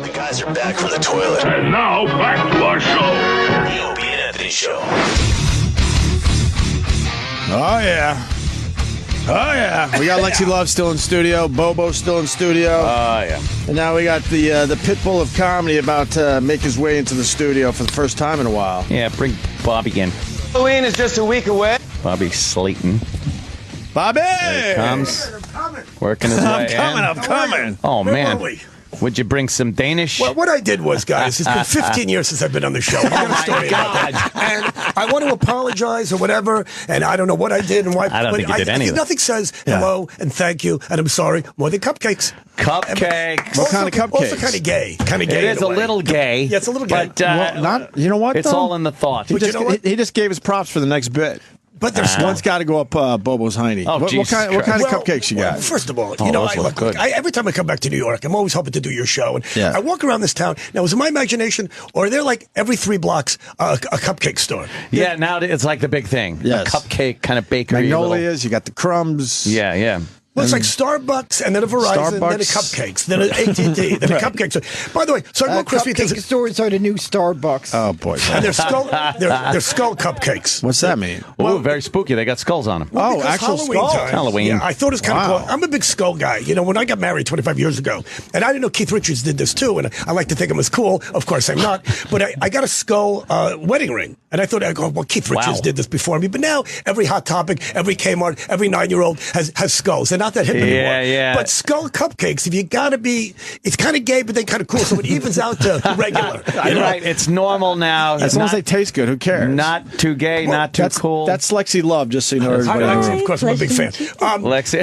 The guys are back from the toilet. And now, back to our show. The Opie and Anthony Show. Oh, yeah. Oh, yeah. We got Lexi Love still in studio. Bobo still in studio. Oh, yeah. And now we got the pit bull of comedy about to make his way into the studio for the first time in a while. Yeah, bring Bobby in. Halloween is just a week away. Bobby Slayton. Bobby! Here he comes. Working his way I'm coming. Oh, Where man. were we? Would you bring some Danish? Well, what I did was, guys, it's been 15 years since I've been on the show. I got a story about that. And I want to apologize or whatever, and I don't know what I did and why. I don't think you did anything. Nothing says hello and thank you and I'm sorry more than cupcakes. Cupcakes. What kind of cupcakes? Also kind of gay. Kind of gay. It is a little gay. Yeah, it's a little gay. But Well, not, you know what, it's though? all in the thought. He just gave us props for the next bit. But there's One's got to go up Bobo's hiney. Oh, what Jesus kind of Christ. cupcakes you got? First of all, Oh, you know, those look good. every time I come back to New York, I'm always hoping to do your show. And Yeah. I walk around this town. Now, is it my imagination, or are there like every 3 blocks a cupcake store? Yeah, now it's like the big thing. Yes. A cupcake kind of bakery. Magnolias, you got the crumbs. Yeah, yeah. Well, it's like Starbucks, and then a Verizon, then a Starbucks. Cupcakes, then an AT&T, then a Cupcakes. By the way, so I go crispy Cupcake things, stores are the new Starbucks. Oh, boy. and they're skull cupcakes. What's that mean? Oh, very spooky. They got skulls on them. Oh, Because actual Halloween skull. time. Halloween. Yeah, I thought it was kind Wow. of cool. I'm a big skull guy. You know, when I got married 25 years ago, and I didn't know Keith Richards did this too, and I like to think I'm as cool. Of course, I'm not. But I got a skull wedding ring, and I thought, well, Keith Richards Wow. did this before me. But now every Hot Topic, every Kmart, every 9-year-old has skulls. They're not that hip anymore. Yeah. But skull cupcakes, if you got to be, it's kind of gay, but then kind of cool, so it evens out to regular. You know? Right, it's normal now. As long as they taste good, who cares? Not too gay, Well, not too that's cool. That's Lexi Love, just so you know. Hi, Everybody Lexi. knows. Of course, I'm a big fan. Lexi.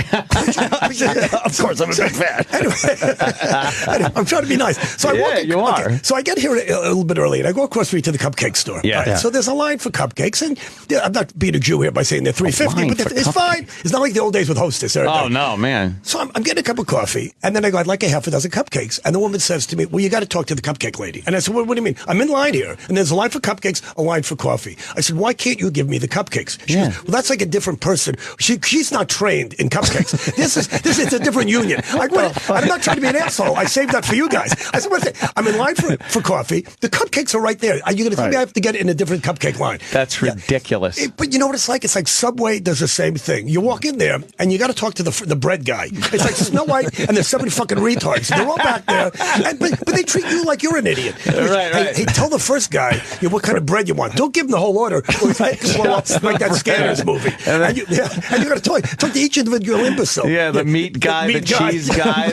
Of course, I'm a big fan. Anyway, I'm trying to be nice. So Yeah, you are. Okay, so I get here a little bit early, and I go across the street to the cupcake store. Yeah. All right, Yeah. So there's a line for cupcakes, and I'm not being a Jew here by saying they're $3.50, line but for it's fine. It's not like the old days with Hostess. Oh, no, man. So I'm getting a cup of coffee, and then I go, I'd like a half a dozen cupcakes. And the woman says to me, well, you got to talk to the cupcake lady. And I said, what do you mean? I'm in line here, and there's a line for cupcakes, a line for coffee. I said, why can't you give me the cupcakes? She goes, well, that's like a different person. She's not trained in cupcakes. This is a different union. I'm not trying to be an asshole. I saved that for you guys. I said, I'm in line for coffee. The cupcakes are right there. Are you going to tell me I have to get in a different cupcake line? That's ridiculous. But you know what it's like? It's like Subway does the same thing. You walk in there, and you got to talk to the bread guy. It's like Snow White, and there's so many fucking retards. They're all back there, but they treat you like you're an idiot. Right. Hey, tell the first guy what kind of bread you want. Don't give him the whole order, or he's making blow up like that Scanners movie. And you got to talk to each individual imbecile. Yeah, the meat guy, the cheese guy.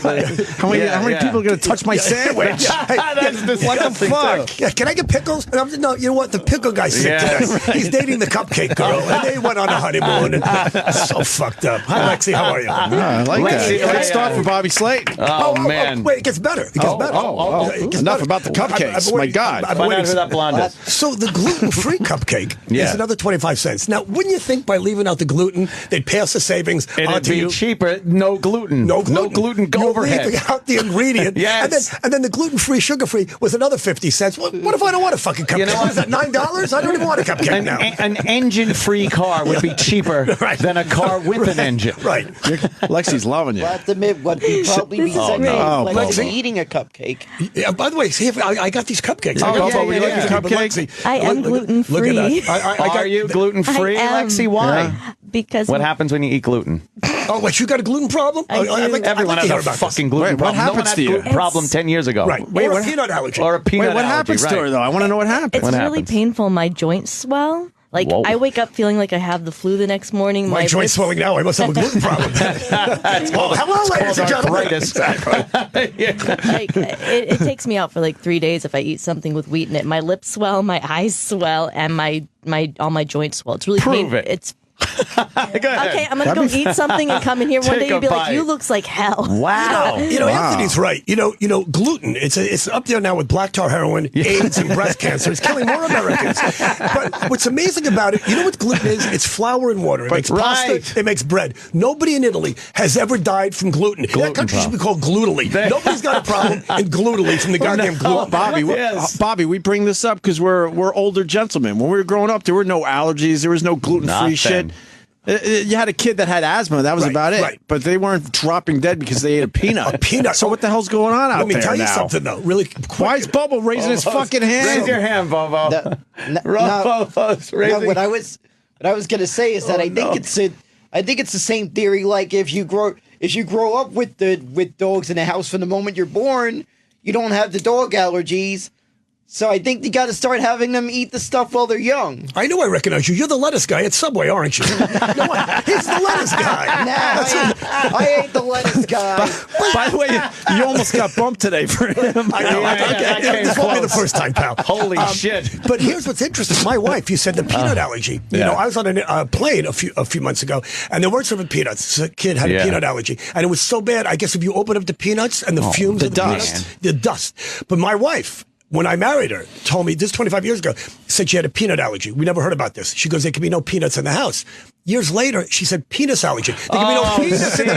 How many people are going to touch my sandwich? Hey, That's disgusting, what the fuck? too. Yeah, can I get pickles? And I'm no. You know what? The pickle guy's sick Yeah, today. right. He's dating the cupcake girl, and they went on a honeymoon. And so fucked up. Hi, Lexi. How are you? I like Lexi, that. yeah. Good start for Bobby Slayton. Oh, man. Wait, it gets better. It gets better. It gets Enough better. about the cupcakes. My God. I'm Find out waiting. who that blonde is. So the gluten-free cupcake Yeah. is another 25 cents. Now, wouldn't you think by leaving out the gluten, they'd pass the savings It'd on to be you? cheaper. No gluten. No gluten. Go You're overhead. leaving out the ingredient. Yes. And then the gluten-free, sugar-free was another 50 cents. What if I don't want a fucking cupcake? You know What is that, $9? I don't even want a cupcake now. An engine-free car would be cheaper Right. than a car with an engine. Right. Lexi's loving you. Well, I have to admit, what you probably be This is saying, great. like Lexi? eating a cupcake. Yeah, by the way, see, I got these cupcakes. Oh, I got Bobo, would you like yeah. the But cupcakes? Lexi, I am look at gluten-free. that. I got, Are you gluten-free, I am. Lexi? Why? Yeah. Because What happens when you eat gluten? Oh, what, you got a gluten problem? I do. Everyone I'd like to hear has a about fucking this. gluten Wait, what problem. No one happens had to you? gluten problem 10 years ago. Right. Wait, or a what- peanut allergy. Or a peanut Wait, what allergy, happens right. to her, though? I want to know what happens. it's What really happens? painful. My joints swell. Like, Whoa. I wake up feeling like I have the flu the next morning. My joint's wrist- swelling now. I must have a gluten problem. Hello, ladies and gentlemen. arthritis. Like, it takes me out for like 3 days if I eat something with wheat in it. My lips swell, my eyes swell, and all my joints swell. It's really Prove painful. it. It's Go ahead. okay. I'm gonna go eat something and come in here one Take day a and be bite. like, "You looks like hell." Wow. Anthony's right. You know, gluten. It's up there now with black tar heroin, AIDS, and breast cancer. It's killing more Americans. But what's amazing about it, you know what gluten is? It's flour and water. It makes right. pasta. It makes bread. Nobody in Italy has ever died from gluten. That country should be called glutely. Nobody's got a problem in glutely from the goddamn gluten. Bobby, Yes. Bobby, we bring this up because we're older gentlemen. When we were growing up, there were no allergies. There was no gluten-free shit. You had a kid that had asthma. That was Right, about it. right. But they weren't dropping dead because they ate a peanut. A peanut. So what the hell's going on out there Let me tell you now? something, though. Really quick. Why is Bobo raising his fucking hand? Raise your hand, Bobo. Bobo's No, raising. what I was gonna say is that I think it's the same theory. Like if you grow up with dogs in the house from the moment you're born, you don't have the dog allergies. So I think you got to start having them eat the stuff while they're young. I know I recognize you. You're the lettuce guy at Subway, aren't you? No, he's the lettuce guy. Nah, I ain't the lettuce guy. By the way, you almost got bumped today for him. I know. that came This won't be the close. first time, pal. Holy shit. But here's what's interesting. My wife, you said the peanut allergy. You know, I was on a plane a few months ago, and they weren't serving peanuts. So a kid had a peanut allergy, and it was so bad. I guess if you open up the peanuts and the fumes the of the dust. peanuts, the dust. But my wife, when I married her, told me this 25 years ago, said she had a peanut allergy. We never heard about this. She goes, there can be no peanuts in the house. Years later, she said penis allergy. There can be no penis in the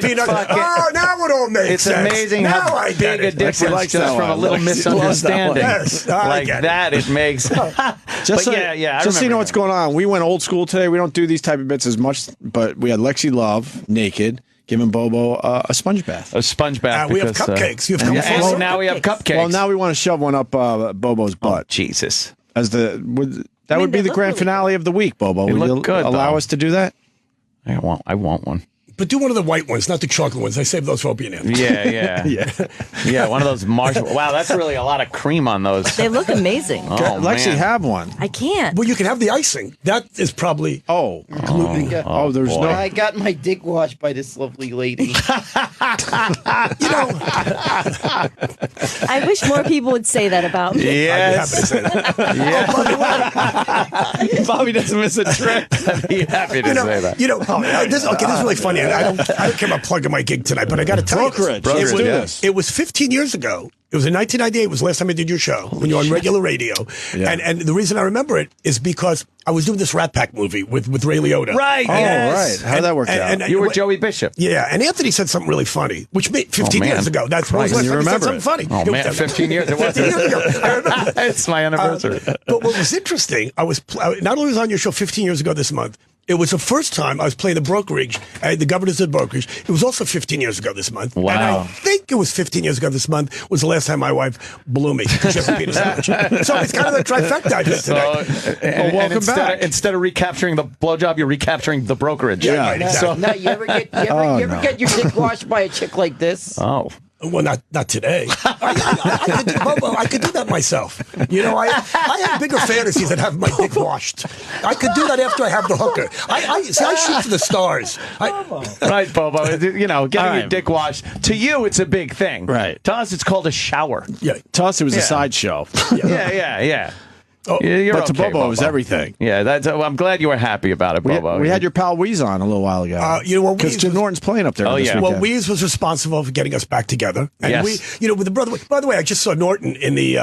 peanut. Oh, now it all makes It's sense. amazing now how I get big a it. difference likes just that from a one. little Lexi loves that one. misunderstanding. Yes, I like get it. that, it makes. Just so, I just so you know remember what's going on. We went old school today. We don't do these type of bits as much, but we had Lexi Love naked giving Bobo a sponge bath. a sponge bath. We have because, cupcakes. You have yeah, cupcakes. and now we have cupcakes. Well, now we want to shove one up Bobo's butt Jesus. as the that would be they the look grand really finale of the week. Bobo, They will look you good, allow though. us to do that? I want one. But do one of the white ones, not the chocolate ones. I saved those for Opie and Ann. Yeah. Yeah, one of those marshmallow. Wow, that's really a lot of cream on those. They look amazing. Oh, Lexi, man. have one. I can't. Well, you can have the icing. That is probably gluten. There's boy. no. I got my dick washed by this lovely lady. You know, I wish more people would say that about me. I'd be happy to say that. Bobby doesn't miss a trick. I'd be happy to say that. You know, this is really funny. I don't care about plugging my gig tonight, but I got to tell Brokerage. you, Let's do this. it was 15 years ago. It was in 1998. It was the last time I did your show when you were on regular radio. Yeah. And the reason I remember it is because I was doing this Rat Pack movie with Ray Liotta. Right. Oh, yes. right. How'd that work out? You were Joey Bishop. Yeah, and Anthony said something really funny, which made 15 man. years ago. That's when Christ, was you the last time he said remember something funny. Oh, man, 15 years. It was 15 years ago. I remember. It's my anniversary. But what was interesting, I was not only was I on your show 15 years ago this month, it was the first time I was playing the brokerage, the governors of the brokerage. It was also 15 years ago this month. Wow. And I think it was 15 years ago this month was the last time my wife blew me. She has a penis allergy. So it's kind of the trifecta I did today. welcome back. Instead of recapturing the blowjob, you're recapturing the brokerage. Yeah, right, exactly. Now, you ever get your dick washed by a chick like this? Oh. Well, not today. I could do that myself. You know, I have bigger fantasies than have my dick washed. I could do that after I have the hooker. I shoot for the stars. Right, Bobo. You know, getting All your right. dick washed. To you, it's a big thing. Right. To us, it's called a shower. Yeah. To us, it was a Yeah. sideshow. Yeah. Oh, You're But to okay, Bobo, it was everything. Yeah, I'm glad you were happy about it, Bobo. We had your pal Weeze on a little while ago. you know what, because Weeze Jim was- Norton's playing up there. Oh, this yeah. weekend. Well, Weeze was responsible for getting us back together, and Yes. with the brother. By the way, I just saw Norton in the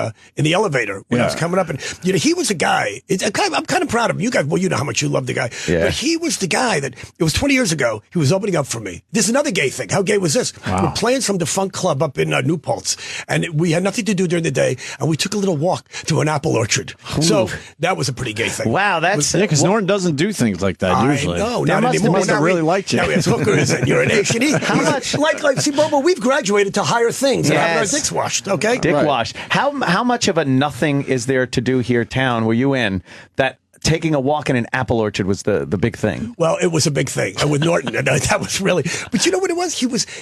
elevator when I was coming up, and he was a guy. I'm kind of proud of him. You guys, well, you know how much you love the guy, Yeah. but he was the guy that it was 20 years ago. He was opening up for me. This is another gay thing. How gay was this? We're playing some defunct club up in New Paltz, and we had nothing to do during the day, and we took a little walk to an apple orchard. So that was a pretty gay thing. Wow, that's yeah, because Norton doesn't do things like that usually. No, They not must, anymore. He must have Now really liked you. Now he has hookers and urination. How much? Like, see, Bobo, we've graduated to higher things and having our Yes. dicks washed. Okay, dick Right. wash. How much of a nothing is there to do here, town? Were you in that? Taking a walk in an apple orchard was the big thing. Well, it was a big thing with Norton, and that was really. But you know what it was?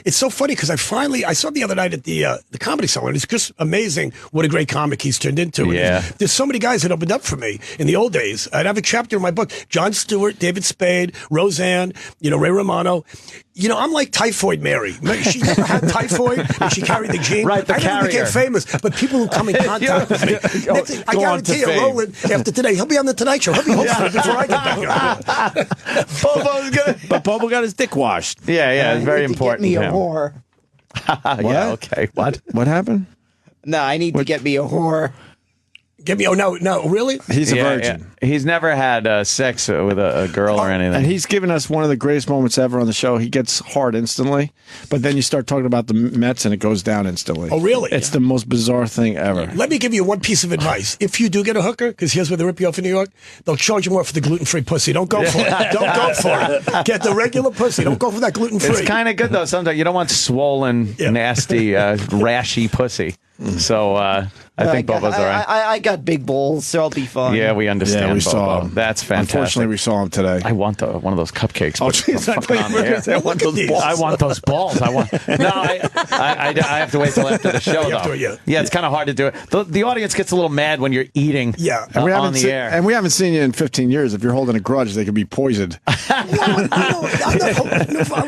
It's so funny because I saw him the other night at the Comedy Cellar, and it's just amazing what a great comic he's turned into. And Yeah. there's so many guys that opened up for me in the old days. I'd have a chapter in my book: Jon Stewart, David Spade, Roseanne, Ray Romano. I'm like Typhoid Mary. She never had typhoid, and she carried the gene. Right, the I never became carrier. famous, but people who come in contact with me. Next thing, I Go on to guarantee you, fame. Roland, after today, he'll be on the Tonight Show. He'll be hosting it before I get back here. Bobo's gonna. But Bobo got his dick washed. Yeah, it's very I need to important. Get me to a him. whore. Yeah, okay. What? What happened? No, I need to get me a whore. Give me. Oh no, really? He's a virgin. Yeah. He's never had sex with a girl or anything. And he's given us one of the greatest moments ever on the show. He gets hard instantly, but then you start talking about the Mets and it goes down instantly. Oh, really? It's the most bizarre thing ever. Let me give you one piece of advice. If you do get a hooker, because here's where they rip you off in New York, they'll charge you more for the gluten-free pussy. Don't go for it. Don't go for it. Get the regular pussy. Don't go for that gluten-free. It's kind of good, though. Sometimes you don't want swollen, nasty, rashy pussy. So I think Bobo's all right. I got big balls, so I'll be fine. Yeah, we understand. Yeah, we Bobo. saw him. That's fantastic. Unfortunately, we saw him today. I want one of those cupcakes. Oh, jeez, I thought you were going to say, I want those balls. I want those balls. I have to wait till after the show, though. Yeah, it's kind of hard to do it. The audience gets a little mad when you're eating and we on the air. And we haven't seen you in 15 years. If you're holding a grudge, they could be poisoned. I'm not,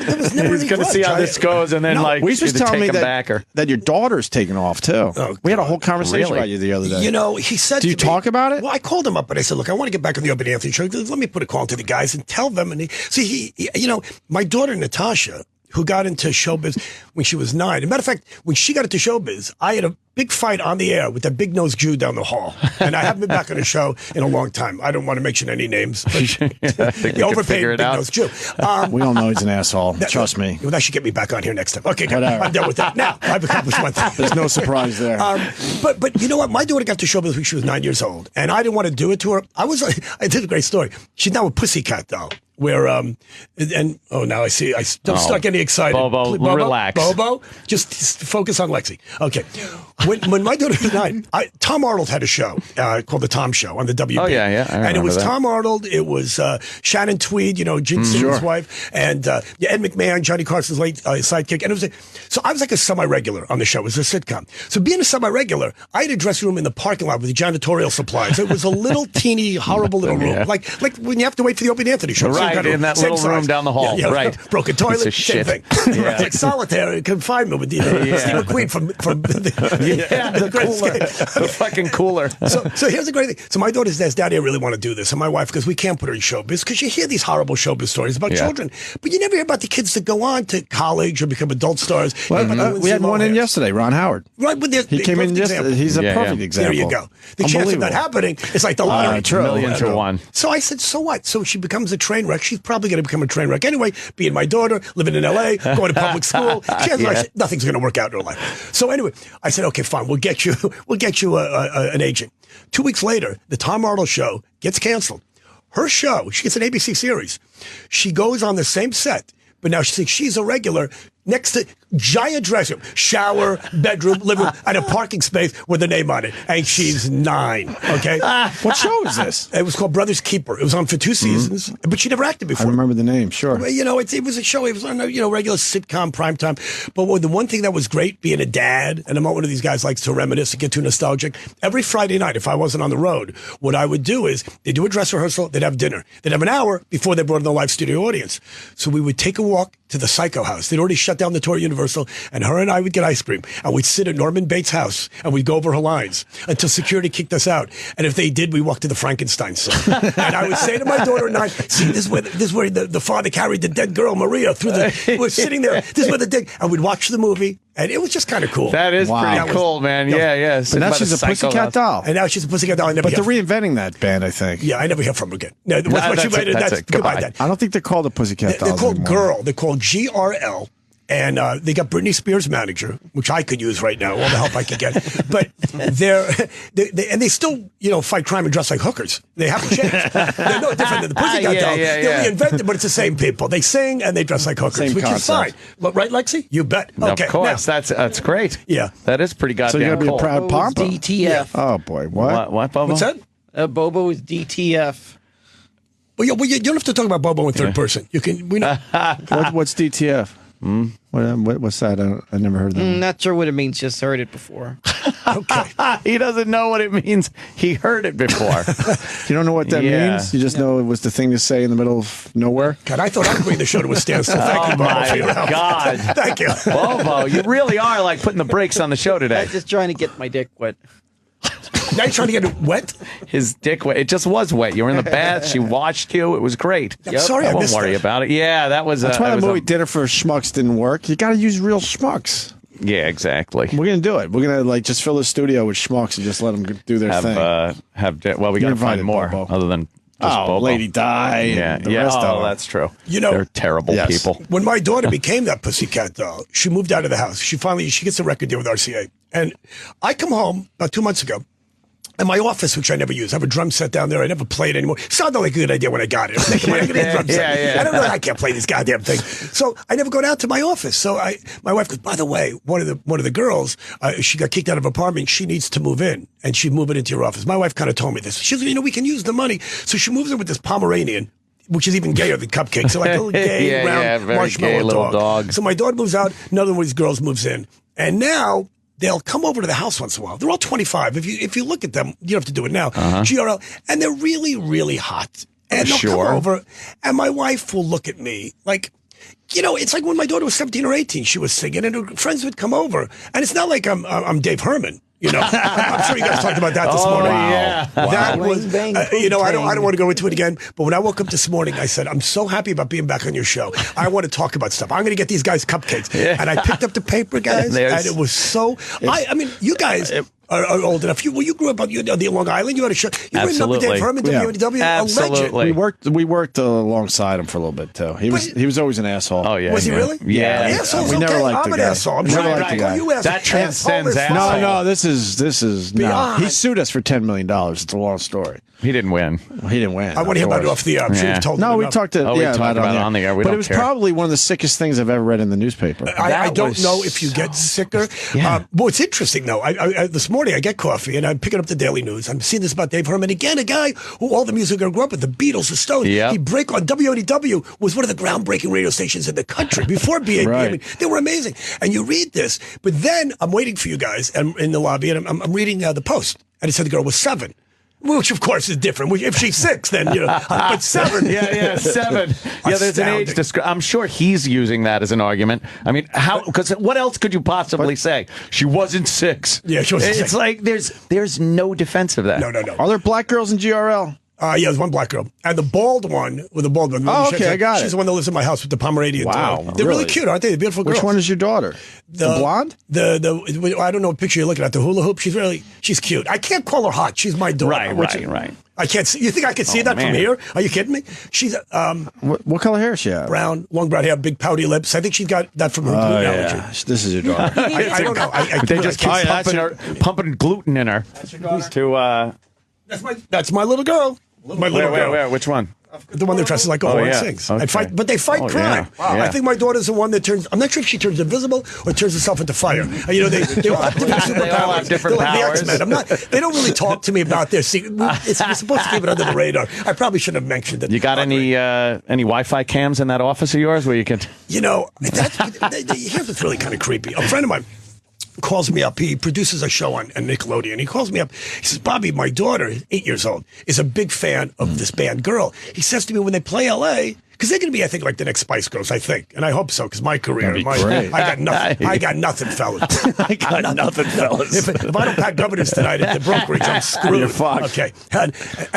there was never He's going to see how this goes, and then we either just telling me take him back or that your daughter's taking off too. Oh, we had a whole conversation Really? about you the other day. You know, he said Do you to me, talk about it? Well, I called him up and I said, look, I want to get back on the Opie and Anthony show. Let me put a call to the guys and tell them. And he you know, my daughter Natasha, who got into showbiz when she was 9. As a matter of fact, when she got into showbiz, I had a big fight on the air with that big-nosed Jew down the hall. And I haven't been back on the show in a long time. I don't want to mention any names. But the overpaid big-nosed Jew. We all know he's an asshole. Trust me. Well, that should get me back on here next time. Okay, good. Whatever. I'm done with that. Now, I've accomplished one thing. There's no surprise there. But you know what? My daughter got to showbiz when she was 9 years old. And I didn't want to do it to her. I did a great story. She's now a pussycat doll. Where now I see I'm start getting excited. Bobo, relax. Bobo, just focus on Lexi. Okay, when my daughter was 9, Tom Arnold had a show called the Tom Show on the WB. Oh yeah. And it was that. Tom Arnold. It was Shannon Tweed, Gene Simmons' wife, and Ed McMahon, Johnny Carson's late sidekick. And it was so I was like a semi-regular on the show. It was a sitcom. So being a semi-regular, I had a dressing room in the parking lot with the janitorial supplies. It was a little teeny, horrible little room, like when you have to wait for the Opie and Anthony show. Right, in that little room down the hall. Yeah, right. Broken toilet, Piece of same shit. thing. Yeah. It's like solitary confinement with Steve McQueen from the Great cooler. Escape. The fucking cooler. So here's the great thing. So my daughter says, Daddy, I really want to do this. And my wife, because we can't put her in showbiz, because you hear these horrible showbiz stories about children, but you never hear about the kids that go on to college or become adult stars. Well, we had one in yesterday, Ron Howard. Right, but he came in yesterday. He's a perfect example. There you go. The chance of that happening is like the lottery. Million to one. So I said, so what? So she becomes a train wreck. She's probably going to become a train wreck anyway, being my daughter, living in L.A., going to public school. Nothing's going to work out in her life. So anyway, I said, okay, fine. We'll get you an agent. 2 weeks later, the Tom Arnold show gets canceled. Her show, she gets an ABC series. She goes on the same set, but now she thinks she's a regular next to giant dressing room, shower, bedroom, living room, and a parking space with a name on it. And she's 9. Okay. What show is this? It was called Brothers Keeper. It was on for 2 seasons, but she never acted before. I remember the name. Sure. Well, it was a show. It was on regular sitcom primetime. But the one thing that was great, being a dad, and I'm not one of these guys likes to reminisce and get too nostalgic. Every Friday night, if I wasn't on the road, what I would do is they'd do a dress rehearsal, they'd have dinner, they'd have an hour before they brought in the live studio audience. So we would take a walk to the Psycho House. They'd already shut down the tour Universal, and her and I would get ice cream, and we'd sit at Norman Bates' house, and we'd go over her lines until security kicked us out. And if they did, we walked to the Frankenstein scene. And I would say to my daughter and I, see, this is where the father carried the dead girl, Maria, through we're sitting there, this is where the dead, and we'd watch the movie, and it was just kind of cool. That is pretty cool, man. Yeah. And now she's a pussycat doll. And now she's a pussycat doll. But they're reinventing that band, I think. Yeah, I never hear from her again. No, that's goodbye. Dad. I don't think they're called the Pussycat Dolls. They're called anymore. Girl. They're called GRL. And they got Britney Spears' manager, which I could use right now, all the help I could get. But they still, fight crime and dress like hookers. They haven't changed. They're no different than the Pussycat Dolls. They're reinvented, but it's the same people. They sing and they dress like hookers, Same which concept. is fine. Right, Lexi? You bet. Okay, of course, now, that's great. Yeah, that is pretty goddamn So you're gonna be cool. a proud papa. DTF. Yeah. Oh boy, what? What, Bobo? What's that? Bobo is DTF. Well, you don't have to talk about Bobo in third person. You can. We know. What's DTF? What's that? I never heard that. Not sure what it means. Just heard it before. Okay. He doesn't know what it means. He heard it before. You don't know what that means? You just know it was the thing to say in the middle of nowhere? God, I thought I'd bring the show to a standstill. Thank you, Bobo. My for your help. God. Thank you. Bobo, you really are like putting the brakes on the show today. I'm just trying to get my dick wet. Now you're trying to get it wet? His dick wet. It just was wet. You were in the bath. She watched you. It was great. I'm sorry I Won't missed worry that. about it. Yeah, that was. That's why the movie Dinner for Schmucks didn't work. You got to use real schmucks. Yeah, exactly. We're gonna do it. We're gonna like just fill the studio with schmucks and just let them do their thing. Well, we got to You're find invited, more Bobo. other than just Bobo. Lady Di. Yeah, And the rest of them. that's true. You know, they're terrible Yes. people. When my daughter became that pussycat doll, she moved out of the house. She gets a record deal with RCA. And I come home about 2 months ago. And my office, which I never use, I have a drum set down there. I never play it anymore. It sounded like a good idea when I got it. I'm thinking, I'm gonna get a drum set. Yeah. I don't know. I can't play this goddamn thing. So I never go down to my office. So my wife goes, by the way, one of the girls, she got kicked out of her apartment. She needs to move in, and she'd move it into your office. My wife kind of told me this. She said, we can use the money. So she moves in with this Pomeranian, which is even gayer than Cupcakes. So like a little gay, round very marshmallow gay little dog. So my daughter moves out. Another one of these girls moves in, and now they'll come over to the house once in a while. They're all 25. If you look at them, you don't have to do it now. GRL, and they're really, really hot. And they'll come over, and my wife will look at me like, it's like when my daughter was 17 or 18, she was singing, and her friends would come over. And it's not like I'm Dave Herman. I'm sure you guys talked about that this morning. Yeah. That was, Bang, bang, I don't bang. want to go into it again. But when I woke up this morning, I said, I'm so happy about being back on your show. I want to talk about stuff. I'm going to get these guys cupcakes. And I picked up the paper, guys, and it was so. I mean, you guys are old enough. You grew up on the Long Island. You had a show. You were in Dave Herman, WNW, a legend. We We worked alongside him for a little bit too. He was always an asshole. Oh yeah, Was he really? Yeah. Asshole's We never okay. liked I'm the an guy. asshole. I'm Never trying liked to the call guy. you asshole. That transcends Asshole is asshole. fine. No, this is no. Beyond. He sued us for $10 million. It's a long story. He didn't win. He didn't win. I want to hear about it off the air. I'm sure Yeah. you've told No, me we enough. talked to. Oh, we talked about it the on the air. We but don't it was care. probably one of the sickest things I've ever read in the newspaper. I don't was know if you get sicker. Yeah. Well, it's interesting, though. I this morning, I get coffee, and I'm picking up the Daily News. I'm seeing this about Dave Herman. Again, a guy who all the music I grew up with, the Beatles, the Stones. Yep. He break on WNW was one of the groundbreaking radio stations in the country before BAB. Right. I mean, they were amazing. And you read this, but then I'm waiting for you guys in the lobby, and I'm reading the Post, and it said the girl was 7. Which, of course, is different. If she's 6, then, but 7. Yeah, 7. Yeah, there's an age discrepancy. I'm sure he's using that as an argument. I mean, because what else could you possibly say? She wasn't 6. Yeah, she wasn't 6. It's like there's no defense of that. No. Are there black girls in GRL? Yeah, there's one black girl. And the bald one, with the bald one. Oh, okay, I got She's it. the one that lives in my house with the Pomeranian. Wow, dog. They're really really? cute, aren't they? They're beautiful girls. Which one is your daughter? The blonde? I don't know what picture you're looking at. The hula hoop. She's cute. I can't call her hot. She's my daughter. Right. I can't see. You think I could see that from man. here? Are you kidding me? She's What color hair is she have? brown, long brown hair, big pouty lips. I think she's got that from her gluten allergy. This is your daughter. I don't know. They just keep that's pumping gluten in her. That's my little girl. My little girl. Where? Which one? The one that dresses like a whore and sings. Okay. But they fight crime. yeah. Yeah. I think my daughter's the one that turns. I'm not sure if she turns invisible or turns herself into fire. They all have different superpowers. They all have different They're like powers. the X-Men. They don't really talk to me about their secret. We're supposed to keep it under the radar. I probably shouldn't have mentioned it. You got any Wi-Fi cams in that office of yours where you can? Here's what's really kind of creepy. A friend of mine calls me up. He produces a show on Nickelodeon. He calls me up. He says, Bobby, my daughter, 8 years old, is a big fan of this band Girl. He says to me, when they play L.A., because they're going to be, I think, like the next Spice Girls, I think. And I hope so, because my career, That'd be great. I got nothing, fellas. I got nothing, fellas. If I don't pack governors tonight at the brokerage, I'm screwed. You're fucked. Okay. And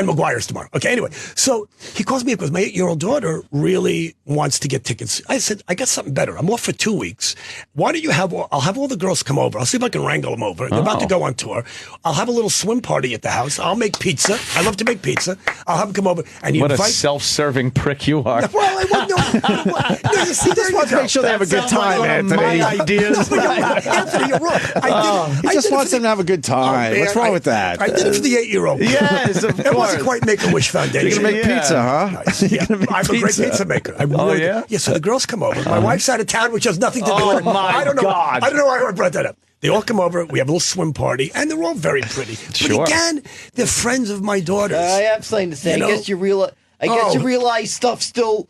McGuire's tomorrow. Okay, anyway. So he calls me up because my 8-year-old daughter really wants to get tickets. I said, I got something better. I'm off for 2 weeks. Why don't you I'll have all the girls come over. I'll see if I can wrangle them over. They're about to go on tour. I'll have a little swim party at the house. I'll make pizza. I love to make pizza. I'll have them come over. And you What a invite... self-serving prick you are. Well, I wouldn't know. No, you see, Just wants to make sure they have a good time, Anthony. My ideas. Anthony, you're wrong. He just wants them to have a good time. Man, What's wrong with that? I did it for the 8-year-old. Yes, of It wasn't course. quite Make-A-Wish Foundation. You're gonna make pizza, huh? Yeah, I'm a great pizza maker. yeah? Yeah, so the girls come over. My wife's out of town, which has nothing to do with it. my I don't know. God. I don't know why I brought that up. They all come over. We have a little swim party, and they're all very pretty. Sure. But again, they're friends of my daughter's. I have something to say. You know? I guess you realize stuff still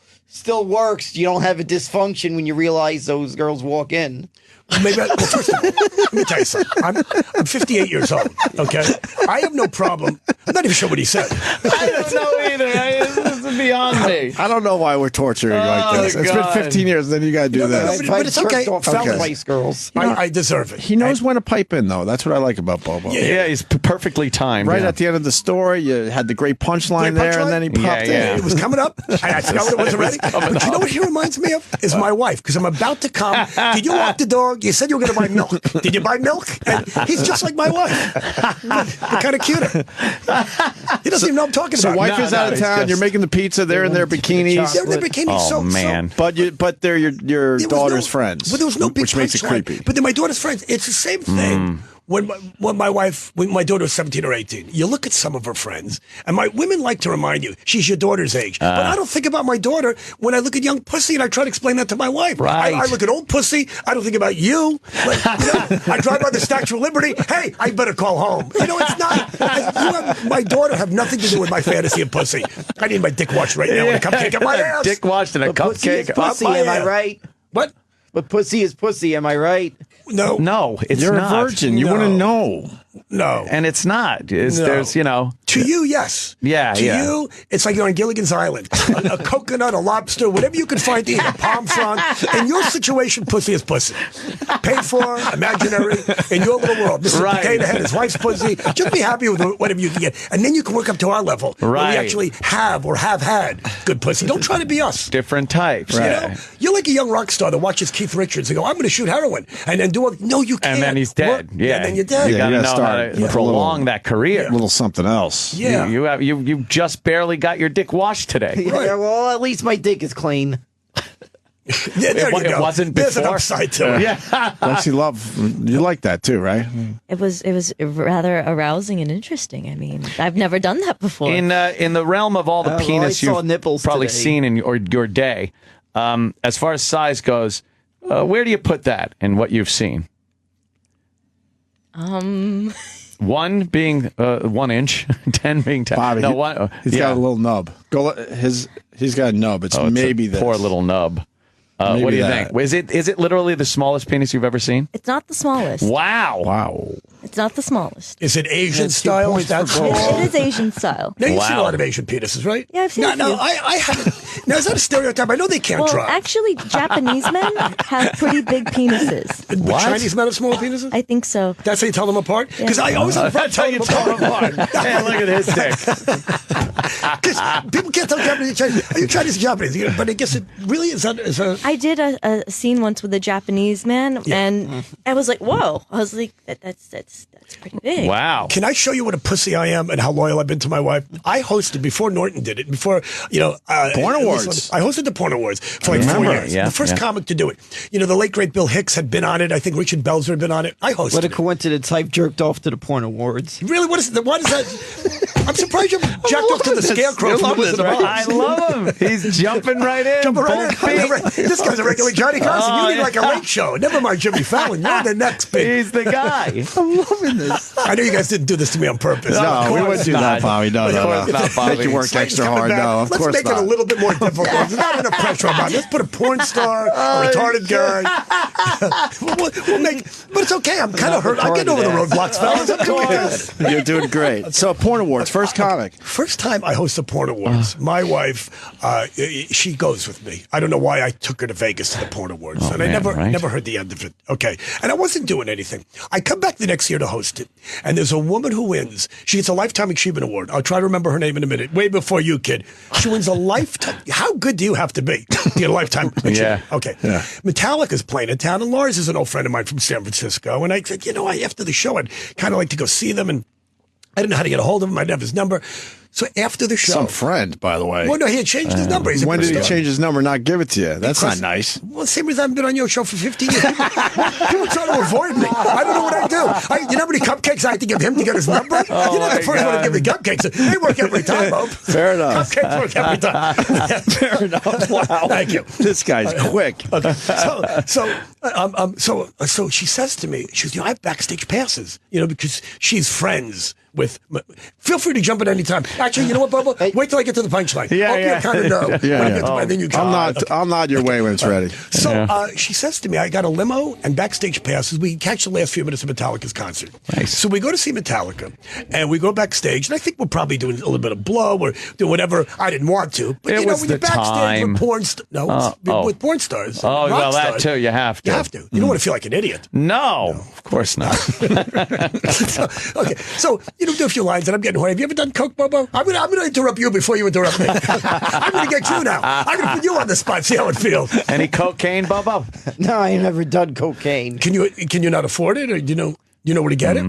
works. You don't have a dysfunction when you realize those girls walk in. First of all, let me tell you something. I'm 58 years old, okay? I have no problem. I'm not even sure what he said. I don't know either. is beyond me. I don't know why we're torturing like this. It's been God. 15 years, then you got to do this. but it's okay. Spice Girls. I deserve it. He knows when to pipe in, though. That's what I like about Bobo. Yeah, he's perfectly timed. Right yeah. at the end of the story, you had the great punchline there, and then he popped in. It was coming up. I forgot what it was already. But you know what he reminds me of? Is my wife, because I'm about to come. Did you walk the dog? You said you were going to buy milk. Did you buy milk? And he's just like my wife. But kind of cuter. He doesn't even know I'm talking So about. wife is out of town. You're making the pizza. They're in their bikinis. They're in their bikinis. Oh, man. But they're your daughter's friends. But there was no big which makes it punchline. creepy. But they're my daughter's friends. It's the same thing. When my daughter was 17 or 18, you look at some of her friends, and my women like to remind you, she's your daughter's age. But I don't think about my daughter when I look at young pussy, and I try to explain that to my wife. Right. I look at old pussy, I don't think about you. Like, I drive by the Statue of Liberty, hey, I better call home. It's not, my daughter have nothing to do with my fantasy of pussy. I need my dick washed right now with a cupcake in my ass. Dick washed and a Pussy is cupcake. pussy, up my am I ass. right? What? But pussy is pussy, am I right? No. No, it's You're not. a virgin. You No. wouldn't know. No. And it's not. It's, No. There's, To you, yes. Yeah, To yeah. you, it's like you're on Gilligan's Island. A coconut, a lobster, whatever you can find to eat, a palm frond. In your situation, pussy is pussy. Paid for, imaginary, in your little world. Mr. Right. Potato Head, his wife's pussy. Just be happy with whatever you can get. And then you can work up to our level. Where we Right. actually have or have had good pussy. Don't try to be us. different types. You Yeah. know? You're like a young rock star that watches Keith Richards and go, I'm going to shoot heroin. And then do all, no, you can't. And then he's dead. Work- Yeah. And then you're dead. You Yeah, got to you know gotta how start to with a prolong that career. A little something else. Yeah. You just barely got your dick washed today. Yeah, well, at least my dick is clean. Yeah, there you It go. wasn't There's an before. upside to it. Yeah. Lexi Love, you like that too, right? It was rather arousing and interesting. I mean, I've never done that before. In the realm of all the Well, I penis saw you've nipples probably today. seen in your day, as far as size goes, where do you put that in what you've seen? One being 1 inch, 10 being 10. Bobby, no, one. he's got a little nub. He's got a nub. It's maybe this. poor little nub. Maybe What do you that. think? Is it literally the smallest penis you've ever seen? It's not the smallest. Wow. Wow. It's not the smallest. Is it Asian That's 2 style? points Is that for gold. It is Asian style. Now, you've seen a Wow. lot of Asian penises, right? Yeah, I've seen no, a no, few. I haven't. Now, is that a stereotype? I know they can't Well, drive. actually, Japanese men have pretty big penises. But Chinese men have small penises? I think so. That's how you tell them apart? Because I always have a That's how you tell them apart. Hey, look at his dick. Because people can't tell Japanese and Chinese. Are you Chinese or Japanese? But I guess it really is that. I did a scene once with a Japanese man, and I was like, "Whoa!" I was like, "That's pretty big." Wow. Can I show you what a pussy I am and how loyal I've been to my wife? I hosted before Norton did it. Before Porn Awards. I hosted the Porn Awards for like 4 years. Yeah, the first yeah. comic to do it. The late great Bill Hicks had been on it. I think Richard Belzer had been on it. I hosted What a it. coincidence. I've jerked off to the Porn Awards. Really? What is that? I'm surprised you jacked off to the scarecrow from the Wizard of Oz. I love him. He's jumping right in. Jumping right Both in. feet. This guy's a regular Johnny Carson. Oh, You need yeah. like a late show. Never mind Jimmy Fallon. You're the next big. He's the guy. I'm loving this. I know you guys didn't do this to me on purpose. No, Of we course wouldn't do not. that, Bobby. No, Of no, course no. not, Bobby. Make you work Slayton's extra coming hard. back. No, of Let's course make not. it a little bit more difficult. There's not enough pressure on it. Let's put a porn star, a retarded guy. we'll make, but it's okay. I'm kind of hurt. I'm getting over the roadblocks, fellas. I'm doing good. You're doing great. So, Porn Awards, first comic. First time I host a porn awards, my wife, she goes with me. I don't know why I took her to Vegas to the porn awards, and I man, right? never heard the end of it. Okay, and I wasn't doing anything. I come back the next year to host it, and there's a woman who wins. She gets a Lifetime Achievement Award. I'll try to remember her name in a minute. Way before you, kid. She wins a lifetime. How good do you have to be to get a Lifetime Achievement? Yeah. Okay. Yeah. Metallica's playing in town, and Lars is an old friend of mine from San Francisco, and I said, after the show, I'd kind of like to go see them, and I didn't know how to get a hold of him. I didn't have his number. So after the show, Some friend, by the way. well, no, he had changed his number. He's a When did he superstar. change his number and not give it to you? That's Because- not nice. Well, same reason I haven't been on your show for 15 years. People try to avoid me. I don't know what I do. You know how many cupcakes I had to give him to get his number? You're not the first one to give me cupcakes. They work every time, Bob. Fair enough. Cupcakes work every time. Fair enough. Wow. Thank you. This guy's quick. Okay. So she says to me, she goes, I have backstage passes, because she's friends with. Feel free to jump in any time. Actually, you know what, Bobo? Wait till I get to the punchline. Yeah, Hope yeah. you kind of know. And then you I'll nod your way when it's ready. So she says to me, I got a limo and backstage passes. We catch the last few minutes of Metallica's concert. Nice. So we go to see Metallica, and we go backstage, and I think we're probably doing a little bit of blow or doing whatever. I didn't want to. But, It was when you're the backstage time. with porn with porn stars. Oh, rock well, that stars, too. You have to. You have to. You don't want to feel like an idiot. No, of course not. Okay, so you do a few lines, and I'm getting horny. Have you ever done coke, Bobo? I'm gonna interrupt you before you interrupt me. I'm gonna get you now. I'm gonna put you on the spot. See how it feels. Any cocaine, Bobo? No, I ain't never done cocaine. Can you not afford it, or do you know where to get it?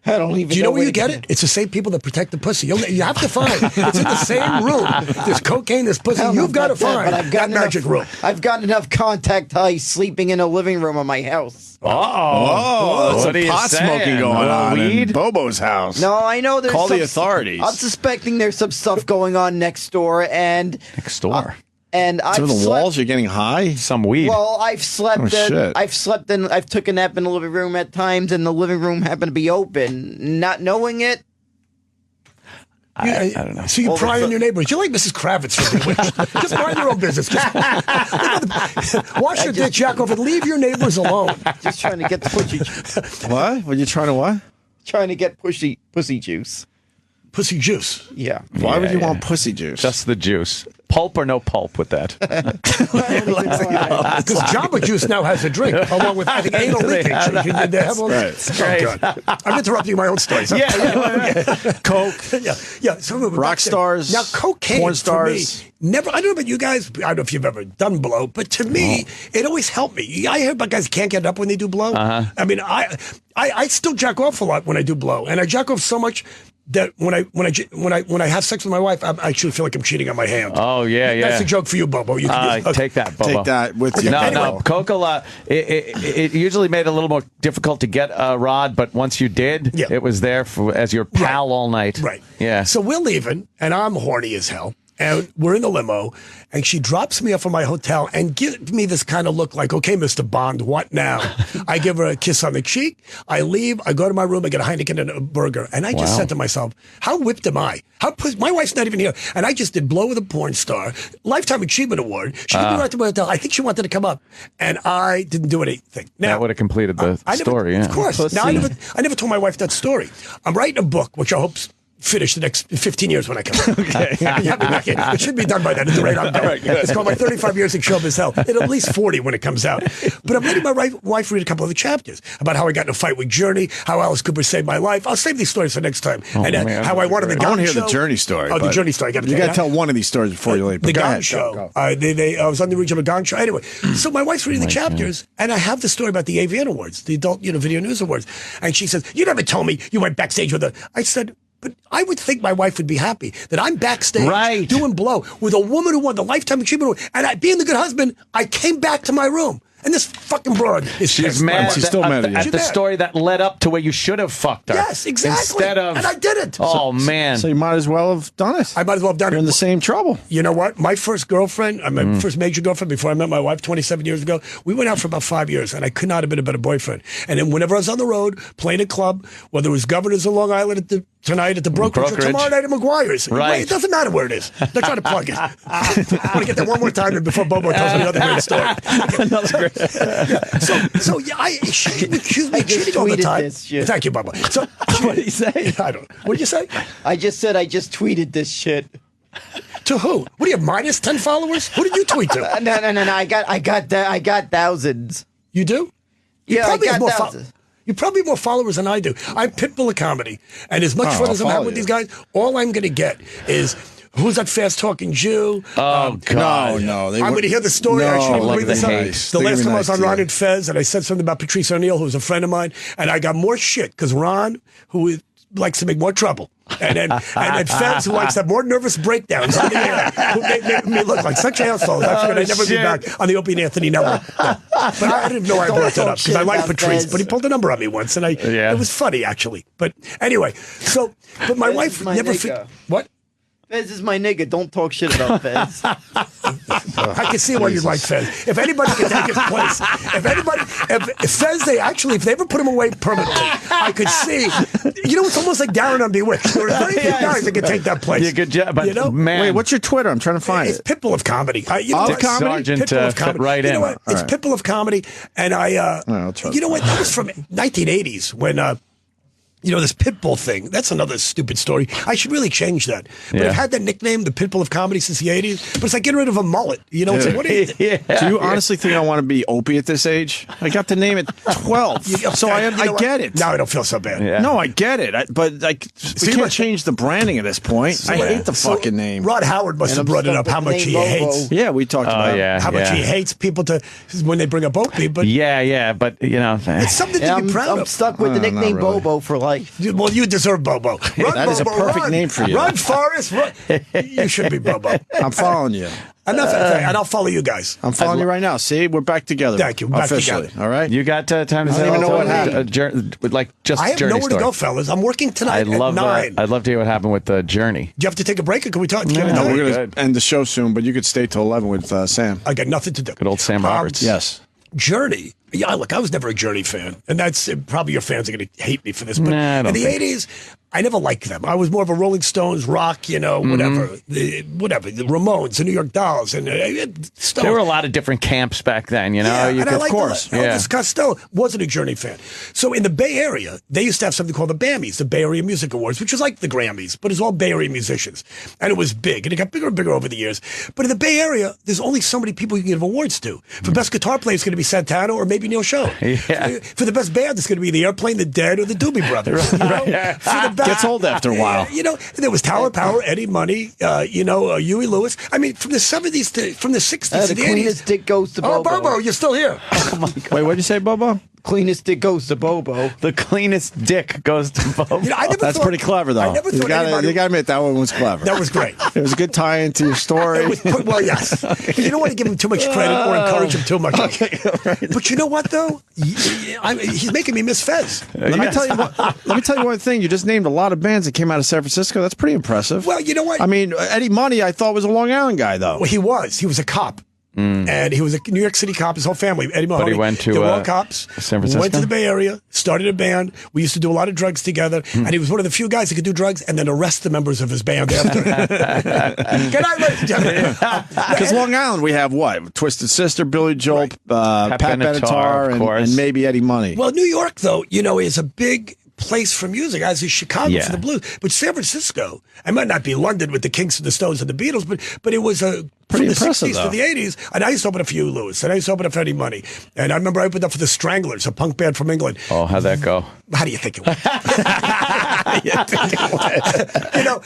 I don't even. Do you know where you get it? It's the same people that protect the pussy. You have to find. It's in the same room. There's cocaine, there's pussy. You've got to find that magic room. I've got enough contact high sleeping in a living room of my house. Oh, what are you pot saying? smoking going on Weed? in Bobo's house. No, I know there's Call the some- authorities. I'm suspecting there's some stuff going on next door, and Next door. I've Some of the slept- walls, you're getting high. Some weed. Well, I've slept. Oh, shit. I've slept in. I've took a nap in the living room at times, and the living room happened to be open. Not knowing it. I don't know. So you pry on your neighbors. You're like Mrs. Kravitz from Bewitched. Just mind your own business. Wash your dick, jack off, and leave your neighbors alone. Just trying to get the pussy. What? Were you trying to what? Trying to get pussy juice. Pussy juice. Yeah. Why would you yeah. want pussy juice? Just the juice. Pulp or no pulp with that? Because Jamba Juice now has a drink, along with, I think, anal leakage. They have all Right. Oh, God. I'm interrupting my own stories. Coke. Yeah. So we're Rock back there. stars, Now, cocaine porn for stars. me, never. I don't know about you guys. I don't know if you've ever done blow, but to me, it always helped me. I hear about guys can't get up when they do blow. I mean, I still jack off a lot when I do blow, and I jack off so much that when I have sex with my wife, I actually feel like I'm cheating on my hand. Oh, yeah. That's a joke for you, Bobo. You can Take that, Bobo. Take that with you. No, Coca-Cola, it usually made it a little more difficult to get a rod, but once you did, Yeah. it was there as your pal all night. Right. Yeah. So we're leaving, and I'm horny as hell. And we're in the limo, and she drops me off at my hotel and gives me this kind of look like, okay, Mr. Bond, what now? I give her a kiss on the cheek. I leave. I go to my room. I get a Heineken and a burger. And I just said to myself, how whipped am I? My wife's not even here. And I just did blow with a porn star, Lifetime Achievement Award. She took me right to my hotel. I think she wanted to come up, and I didn't do anything. Now, that would have completed the story, yeah. Of course. Now, I never told my wife that story. I'm writing a book, which I hope's finish the next 15 years when I come back. Okay. It should be done by then at the rate I'm going. It's called my 35 years in showbiz hell. It'll at least 40 when it comes out. But I'm letting my wife read a couple of the chapters about how I got in a fight with Journey, how Alice Cooper saved my life. I'll save these stories for next time. How I wanted the I Gun want to hear Show. the Journey story. Oh, the Journey story. You got to tell one of these stories before you leave. The Go Gong ahead. Show. Go. I was on the original Gong Show. Anyway, so my wife's reading the chapters, and I have the story about the AVN Awards, the Adult Video News Awards. And she says, you never told me you went backstage with her. I said, but I would think my wife would be happy that I'm backstage doing blow with a woman who won the Lifetime Achievement Award. And being the good husband, I came back to my room. And this fucking broad is She's pissed. mad. She's still mad at you. At She's the mad. story that led up to where you should have fucked her. Yes, exactly. Instead of, and I didn't. Oh, man. So you might as well have done it. I might as well have done You're it. in the same trouble. You know what? My first girlfriend, my first major girlfriend before I met my wife 27 years ago, we went out for about 5 years, and I could not have been a better boyfriend. And then whenever I was on the road, playing a club, whether it was Governors of Long Island tonight at the Brokerage or tomorrow night at McGuire's. Right. It doesn't matter where it is. They're trying to plug it. I want to get there one more time before Bobo tells me another great story. Another great. So yeah, she accused me of cheating all the tweeted time. this shit. Thank you, Bobo. So What did he say? I don't. What did you say? I just said I just tweeted this shit. To who? What do you have, minus 10 followers? Who did you tweet to? No. I got thousands. You do? Yeah, I probably got have more thousands. You probably have more followers than I do. I'm Pitbull of comedy. And as much fun as I'm having with these guys, all I'm going to get is who's that fast-talking Jew? Oh, God. No. I'm going to hear the story. No, I should like bring this the up. hate. The They're last gonna be time I was nice on to Ron you. and Fez, and I said something about Patrice O'Neill, who was a friend of mine, and I got more shit because Ron, who likes to make more trouble. And then Fez, who likes to have more nervous breakdowns on the air, who made me look like such assholes. I figured I'd never be back on the Opie and Anthony Network. Yeah. But I didn't know I brought that up because I like Patrice, but he pulled a number on me once, and it was funny, actually. But anyway, but my wife my never... nigga. What? Fez is my nigga. Don't talk shit about Fez. I can see why you'd like Fez. If anybody can take his place, if Fez, if they ever put him away permanently, I could see. You know, it's almost like Darren on Bewitched. There are very few guys that can take that place. Yeah, good job. But, you know? man. Wait, what's your Twitter? I'm trying to find It's it. Pitbull of Comedy. You know Of what? Comedy? Sergeant fit right You in. know what? It's Pitbull of Comedy, and I'll try to you know what? That was from 1980s when. You know, this Pitbull thing, that's another stupid story. I should really change that. But I've had that nickname, the Pitbull of Comedy, since the 80s. But it's like getting rid of a mullet. You know, it's like, what are you... Do you honestly think I want to be Opie at this age? I got the name at 12. So I get it. Now I don't feel so bad. Yeah. No, I get it. But like, we can't change the branding at this point. I hate the fucking name. Rod Howard must have brought it up, how much he hates. Yeah, we talked about How much he hates people when they bring up Opie. But but you know, it's something to be proud I'm of. stuck with the nickname really. Bobo for life. Well, you deserve Bobo. Run, That is a Bobo, perfect run. name for you. Run, Forrest. Run. You should be Bobo. I'm following you. Enough, and I'll follow you guys. I'm following you right now. See, we're back together. Thank you. Back Officially. together. All right. you got time to I don't even know what happened. Just I have Journey nowhere story. to go, fellas. I'm working tonight at 9. I'd love to hear what happened with the Journey. Do you have to take a break, or can we talk? No, No, we're Good. going to end the show soon, but you could stay till 11 with Sam. I got nothing to do. Good old Sam Roberts. Yes. Journey. Yeah, look, I was never a Journey fan, and that's probably your fans are going to hate me for this. But Nah, I don't in the think 80s, I never liked them. I was more of a Rolling Stones, rock, you know, whatever, the Ramones, the New York Dolls, and Stones. There were a lot of different camps back then, you know. Yeah, You and could, I liked of course. Elvis Costello wasn't a Journey fan. So in the Bay Area, they used to have something called the BAMIs, the Bay Area Music Awards, which was like the Grammys, but it's all Bay Area musicians. And it was big, and it got bigger and bigger over the years. But in the Bay Area, there's only so many people you can give awards to. For best guitar player, it's going to be Santana or maybe Neil Schoen. Yeah. For the best band, it's going to be the Airplane, the Dead, or the Doobie Brothers. You know? For the best, Gets old after a while. You know, there was Tower Power, Eddie Money, Huey Lewis. I mean, from the 70s from the 60s to The the 80s. cleanest dick goes to Bobo. Oh, Bobo, you're still here. Wait, what did you say, Bobo? Cleanest dick goes to Bobo. The cleanest dick goes to Bobo. You know, I never That's thought- pretty clever, though. I never thought anybody... You got to admit, that one was clever. That was great. It was a good tie into your story. Well, yes. You don't want to give him too much credit or encourage him too much. But you know what, though? He's making me miss Fez. Let me tell you one thing. You just named a lot of bands that came out of San Francisco. That's pretty impressive. Well, you know what? I mean, Eddie Money, I thought was a Long Island guy, though. Well, he was a cop. And he was a New York City cop, his whole family. Eddie Mahoney. But he went to they were all cops. San Francisco? Went to the Bay Area, started a band. We used to do a lot of drugs together. And he was one of the few guys that could do drugs and then arrest the members of his band after. Good night, ladies and gentlemen. Because Long Island, we have what? Twisted Sister, Billy Joel, Pat Benatar, of course. and maybe Eddie Money. Well, New York, though, you know, is a big place for music, as is Chicago for the blues. But San Francisco, I might not be London with the Kinks and the Stones and the Beatles, but it was a Pretty from the impressive, 60s though. to the 80s. And I used to open up for Huey Lewis, and I used to open up for Eddie Money. And I remember I opened up for the Stranglers, a punk band from England. Oh, how'd that go? How do you think it went?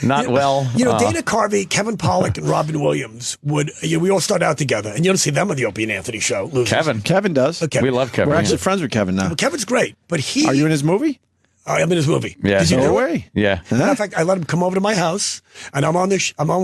Not well. You know, Dana Carvey, Kevin Pollak, and Robin Williams we all started out together, and you don't see them on the Opie and Anthony show. Losers. Kevin does. Okay. We love Kevin. We're yeah. actually friends with Kevin now. Well, Kevin's great, but he. Are you in his movie? I'm in his movie. Yeah. Did you No know it? way. Yeah. Matter of fact, I let him come over to my house, and I'm on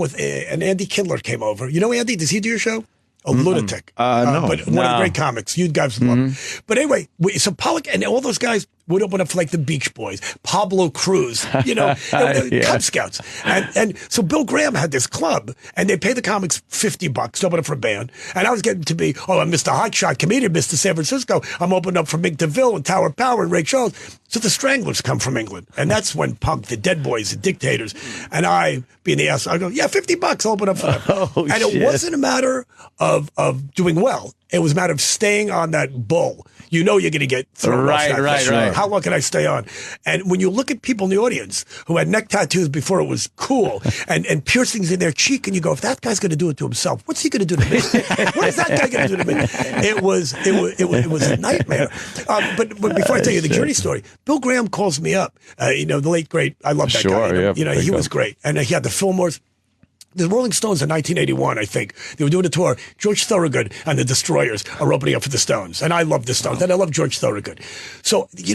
with and Andy Kindler came over. You know Andy? Does he do your show? A lunatic. No. But one of the great comics. You guys would love. But anyway, so Pollock and all those guys would open up for like the Beach Boys, Pablo Cruz, Cub Scouts. And so Bill Graham had this club, and they pay the comics $50 to open up for a band. And I was getting to be, I'm Mr. Hotshot comedian, Mr. San Francisco. I'm opening up for Mick DeVille and Tower Power and Ray Charles. So the Stranglers come from England. And that's when Punk, the Dead Boys, the Dictators, and I, being the ass, I go, yeah, $50, I'll open up for them. And it wasn't a matter of doing well. It was a matter of staying on that bull. You know you're going to get thrown off that Right. thing. How long can I stay on? And when you look at people in the audience who had neck tattoos before it was cool and piercings in their cheek, and you go, if that guy's going to do it to himself, what's he going to do to me? What is that guy going to do to me? It was a nightmare. But before I tell you the Journey story, Bill Graham calls me up. The late great. I love that guy. He was great, and he had the Fillmores. The Rolling Stones in 1981, I think. They were doing a tour. George Thorogood and the Destroyers are opening up for the Stones. And I love the Stones. And I love George Thorogood. So, you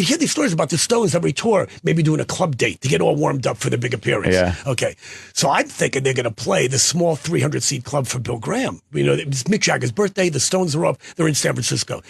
hear these stories about the Stones every tour, maybe doing a club date to get all warmed up for the big appearance. Yeah. Okay. So I'm thinking they're going to play the small 300-seat club for Bill Graham. It's Mick Jagger's birthday. The Stones are up. They're in San Francisco.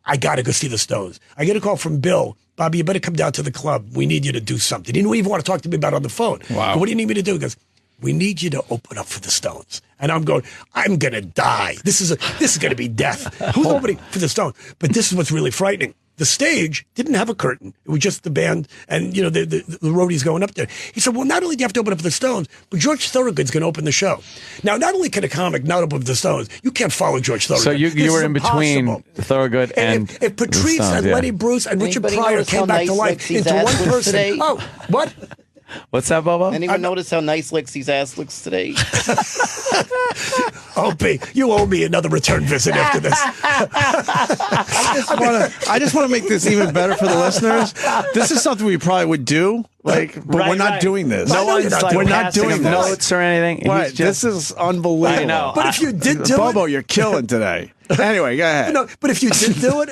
I got to go see the Stones. I get a call from Bill. Bobby, you better come down to the club. We need you to do something. He didn't even want to talk to me about it on the phone. Wow. But what do you need me to do? He goes, we need you to open up for the Stones. And I'm going, I'm going to die. This is going to be death. Who's opening for the Stones? But this is what's really frightening. The stage didn't have a curtain. It was just the band and, you know, the roadies going up there. He said, well, not only do you have to open up for the Stones, but George Thorogood's going to open the show. Now, not only can a comic not open up for the Stones, you can't follow George Thorogood. So you were in between Thorogood and if Patrice Stones, and Lenny Bruce and Richard Pryor came back to life into one person. Today? Oh, what? What's that, Bobo? Anyone notice how nice Lexi's ass looks today? Opie, you owe me another return visit after this. I just want to make this even better for the listeners. This is something we probably would do, but we're not doing this. No one's we're not doing this. notes or anything. Right, this is unbelievable. I know. But if you did do Bobo, it, you're killing today. Anyway, go ahead. no. But if you did do it,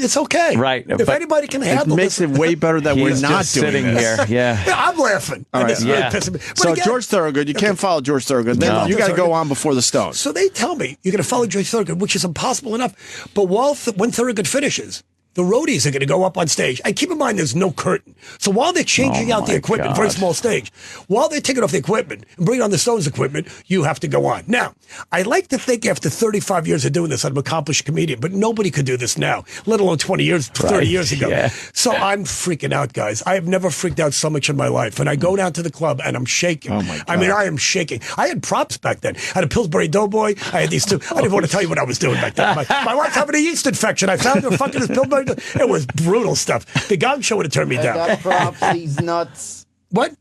it's okay. Right, If but anybody can It handle makes this, it way better that we're He's not just doing sitting this. here. Yeah. I'm laughing. All And right, this is really yeah. pissing me. But So again, George Thorogood, you can't follow George Thorogood. Then No. you got to go on before the Stones. So they tell me you're going to follow George Thorogood, which is impossible enough. But when Thorogood finishes, the roadies are going to go up on stage. And keep in mind, there's no curtain. So while they're changing out the equipment, very small stage, while they're taking off the equipment and bringing on the Stones equipment, you have to go on. Now, I like to think after 35 years of doing this, I'm an accomplished comedian, but nobody could do this now, let alone 20 years, 30 years ago. Yeah. So I'm freaking out, guys. I have never freaked out so much in my life. And I go down to the club and I'm shaking. Oh, my God. I mean, I am shaking. I had props back then. I had a Pillsbury Doughboy. I had these two. I didn't want to tell you what I was doing back then. My wife's having a yeast infection. I found her fucking this Pillsbury. It was brutal stuff. The Gong Show would have turned me I down. got props. He's nuts. What?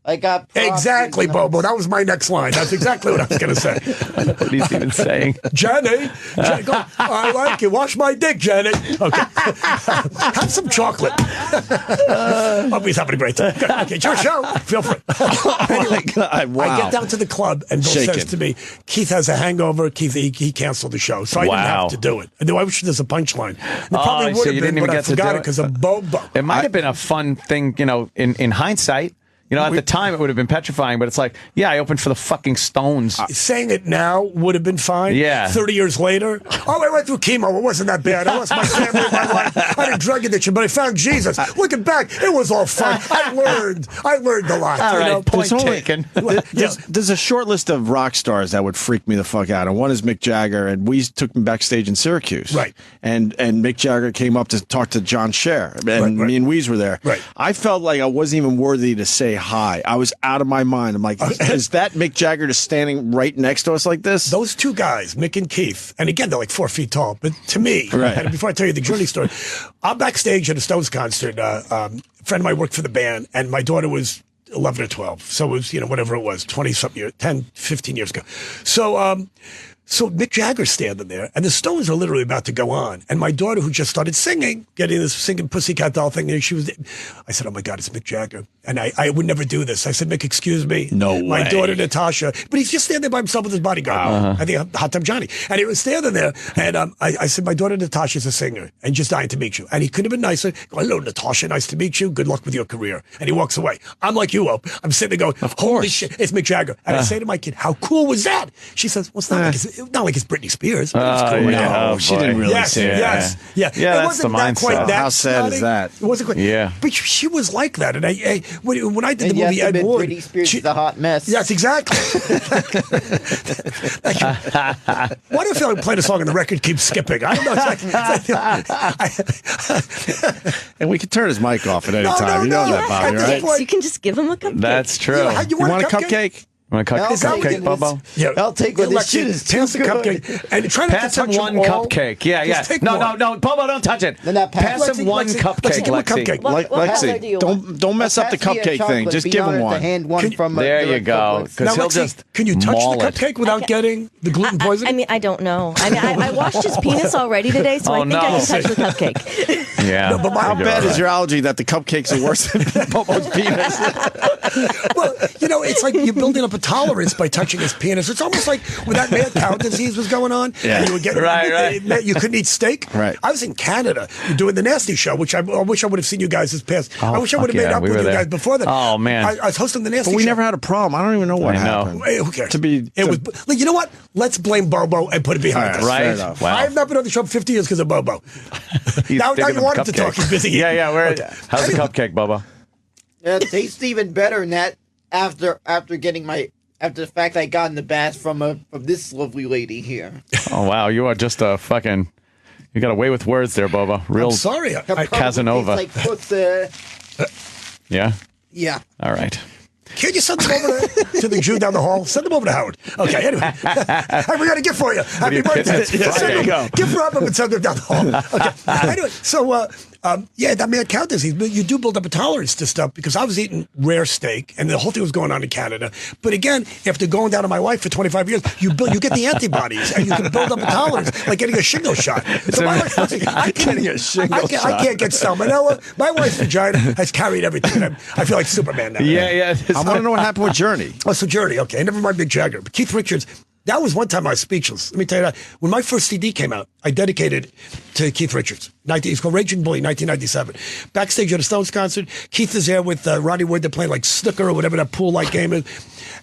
I got props. Exactly, he's nuts. Bobo. That was my next line. That's exactly what I was going to say. What he's even saying. Jenny, go, I like it. Wash my dick, Jenny. Okay. Have some chocolate. Opie's having a great time. Good. Okay, it's your show. Feel free. Oh, my God. Wow. I get down to the club, and Bill Shaken. says to me, Keith has a hangover. Keith, he canceled the show. So I didn't Wow. have to do it. I wish there's a punchline. There probably so would have you been, didn't even but I get to forgot do it it? because of Bobo. It might have been a fun thing, you know, in hindsight. You know, at the time it would have been petrifying, but it's like, yeah, I opened for the fucking Stones. Saying it now would have been fine. Yeah. 30 years later. Oh, I went through chemo. It wasn't that bad. I lost my family, my life. I had a drug addiction, but I found Jesus. Looking back, it was all fun. I learned a lot. All you right, know? point There's only- taken. There's a short list of rock stars that would freak me the fuck out, and one is Mick Jagger, and we took him backstage in Syracuse. Right. And Mick Jagger came up to talk to John Scher, and Right. me and Weeze were there. Right. I felt like I wasn't even worthy to say hi. I was out of my mind. I'm like, is that Mick Jagger just standing right next to us like this? Those two guys, Mick and Keith, and again, they're like 4 feet tall, but to me, Right. and before I tell you the journey story, I'm backstage at a Stones concert. A friend of mine worked for the band, and my daughter was 11 or 12. So it was, whatever it was, 20-something years, 10, 15 years ago. So Mick Jagger's standing there, and the Stones are literally about to go on. And my daughter, who just started singing, getting this singing Pussycat Doll thing, and I said, oh my God, it's Mick Jagger. And I would never do this. I said, Mick, excuse me. No My way. daughter, Natasha. But he's just standing there by himself with his bodyguard. I think Hot Tub Johnny. And he was standing there, and I said, my daughter, Natasha's a singer, and just dying to meet you. And he couldn't have been nicer. Hello, Natasha, nice to meet you. Good luck with your career. And he walks away. I'm like you, Ope. I'm sitting there going, holy shit, it's Mick Jagger. And I say to my kid, how cool was that? She says, well, it's not like it's Britney Spears. But it's cool. yeah. No, Oh, she boy. didn't really Yes, say that. yes, yeah. Yeah, It that's wasn't the that mindset. quite that How sad is snotty. that? It wasn't quite. Yeah. But she was like that, and when I did the And you have movie to Ed admit, Wood, Britney Spears she- is a hot mess. Yes, exactly. Why do I feel like playing a song and the record keeps skipping? I don't know. And we can turn his mic off at any No, time. no, You know no. that, Bobby, At right? this point- You can just give him a cupcake. That's true. You You want a cupcake? Want a I'll cupcake, take it. Bobo? Yeah. I'll take one. This Lexi, shit is too pass the good. cupcake and try not Pass to him touch one them all. cupcake. Yeah, Just take No, one. Bobo, don't touch it. Then that Pass him Lexi, one Lexi, cupcake, Lexi, give him a Lexi. cupcake. What color do you Lexi, don't mess up the Pass me a cupcake thing. chocolate, Just be give him honored to one. hand one from There you direct go. Publix. Because Now, he'll Lexi, just can you touch maul the it. cupcake without getting the gluten poisoning? I mean, I don't know. I mean, I washed his penis already today, so Oh, I think I no. can touch the cupcake. Yeah. No, but How You're bad right. is your allergy that the cupcakes are worse than Bobo's penis? Well, it's like you're building up a tolerance by touching his penis. It's almost like when that mad cow disease was going on, Yeah. and you would get Right. you couldn't eat steak. Right. I was in Canada doing the Nasty Show, which I wish I would have seen you guys this past. I wish I would have fuck made yeah, up we with were you there. guys before that. Oh, man. I was hosting the Nasty But we Show. never had a problem. I don't even know what I know. happened. Hey, who cares? It was. Like, you know what? Let's blame Bobo and put it behind All us. right, fair Right? enough. Wow. I have not been on the show for 50 years because of Bobo. He's now digging you them want him to cupcakes. talk. He's busy. Yeah, eating. yeah. Okay. How's the Anyway. cupcake, Bobo? Yeah, it tastes even better than that. after the fact I got in the bath from this lovely lady here. Oh wow, you are just a fucking. You got away with words there, Bobo. Real. I'm sorry. Her probably Casanova. tastes like pussy. Yeah. Yeah. All right. Can't you send them over to the Jew down the hall? Send them over to Howard. Okay, anyway. Hey, we got a gift for you. Happy birthday. There you go. Gift wrap up and send them down the hall. Okay. Anyway, so, that man counters. You do build up a tolerance to stuff because I was eating rare steak and the whole thing was going on in Canada. But again, after going down on my wife for 25 years, you get the antibodies and you can build up a tolerance like getting a shingle shot. So my wife, I can't get salmonella. My wife's vagina has carried everything. I feel like Superman now. Yeah. I want to know what happened with Journey. Oh, so Journey, okay. Never mind Mick Jagger. But Keith Richards, that was one time I was speechless. Let me tell you that. When my first CD came out, I dedicated it to Keith Richards. It's called Raging Bully, 1997. Backstage at a Stones concert, Keith is there with Roddy Wood. They're playing like snooker or whatever that pool-like game is.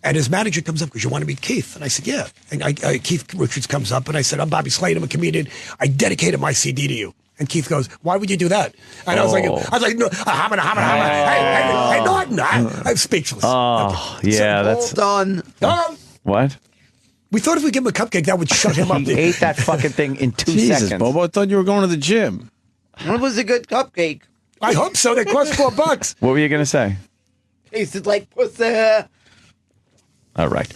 And his manager comes up because you want to meet Keith. And I said, yeah. And Keith Richards comes up and I said, I'm Bobby Slayton. I'm a comedian. I dedicated my CD to you. And Keith goes, why would you do that? And I was like, no, hey, Norton. I'm speechless. Oh, yeah, that's done. what? We thought if we give him a cupcake, that would shut him up. He ate that fucking thing in 2 Jesus, seconds. Bobo, I thought you were going to the gym. It was a good cupcake. I hope so. They cost $4. What were you going to say? Tasted like pussy. All right.